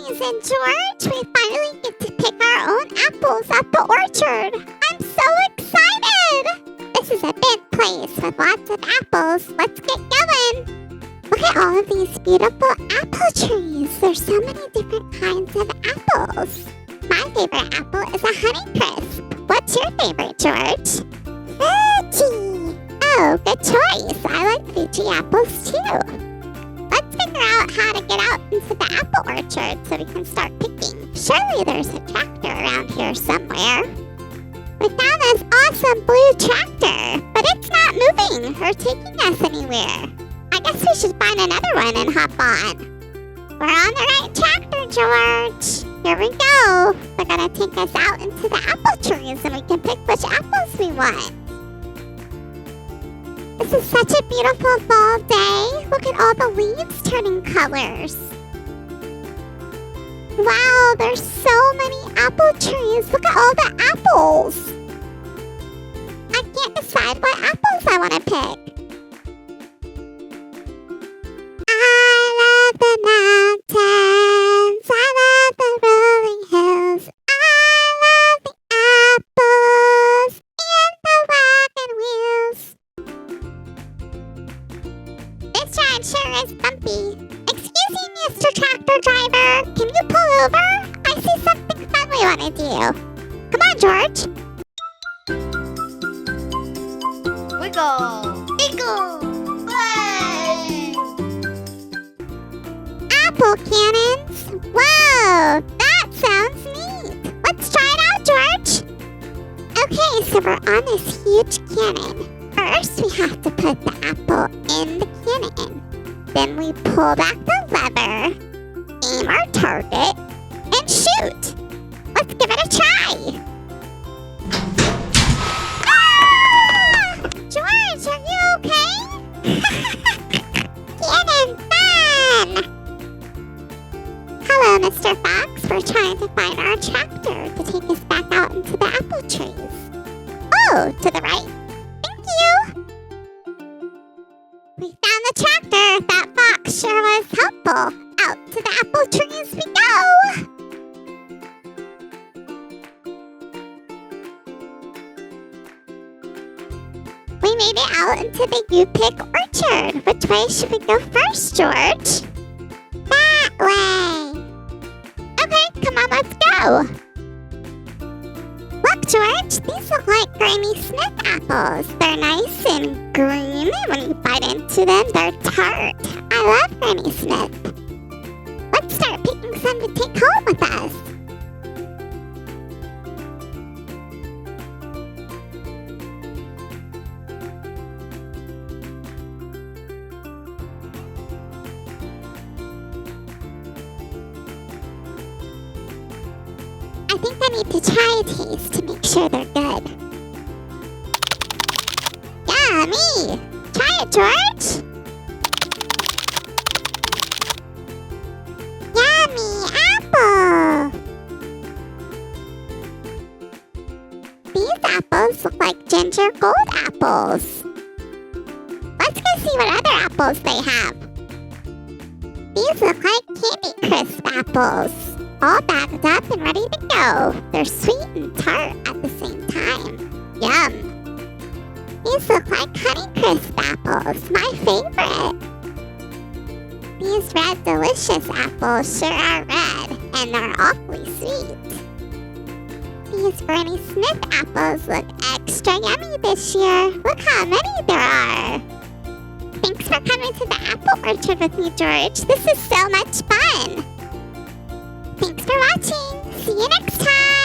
season, George. We finally get to pick our own apples at the orchard. I'm so excited! This is a big place with lots of apples. Let's get going. Look at all of these beautiful apple trees. There's so many different kinds of apples. My favorite apple is a Honeycrisp. What's your favorite, George? Fuji. Oh, good choice. I like Fuji apples too. Let's figure out how to get out into the apple orchard so we can start picking. Surely there's a tractor around here somewhere. We found this awesome blue tractor, but it's not moving or taking us anywhere. I guess we should find another one and hop on. We're on the right tractor, George. Here we go. They're gonna take us out into the apple trees and we can pick which apples we want. This is such a beautiful fall day. Look at all the leaves turning colors. Wow, there's so many apple trees. Look at all the apples. I can't decide what apples I want to pick. I love the mountains. I love the rolling hills. I love the apples and the wagon wheels. This ride sure is bumpy. Excuse me, Mr. Tractor Driver. Can you pull over? I see something fun we want to do. Come on, George. Wiggle! Wiggle! Play! Apple cannons. Whoa, that sounds neat. Let's try it out, George. Okay, so we're on this huge cannon. First, we have to put the apple in the cannon. Then we pull back the lever, aim our target, and shoot. Let's give it a try. Ah! George, are you okay? Cannon fun! Hello, Mr. Fox. We're trying to find our tractor to take us back out into the apple trees. Oh, to the right. Thank you. We found the tractor. That fox sure was helpful. Out to the apple trees we go. We made it out into the U-Pick orchard. Which way should we go first, George? That way. Okay, come on, let's go. Look, George, these look like Granny Smith apples. They're nice and green, and when you bite into them, they're tart. I love Granny Smith. Let's start picking some to take home with us. I think I need to try a taste to make sure they're good. Yummy! Try it, George! Yummy apple! These apples look like ginger gold apples. Let's go see what other apples they have. These look like Candy Crisp apples. All bagged up and ready to go. They're sweet and tart at the same time. Yum! These look like Honeycrisp apples, my favorite. These red delicious apples sure are red, and they're awfully sweet. These Granny Smith apples look extra yummy this year. Look how many there are. Thanks for coming to the apple orchard with me, George. This is so much fun. Thanks for watching. See you next time.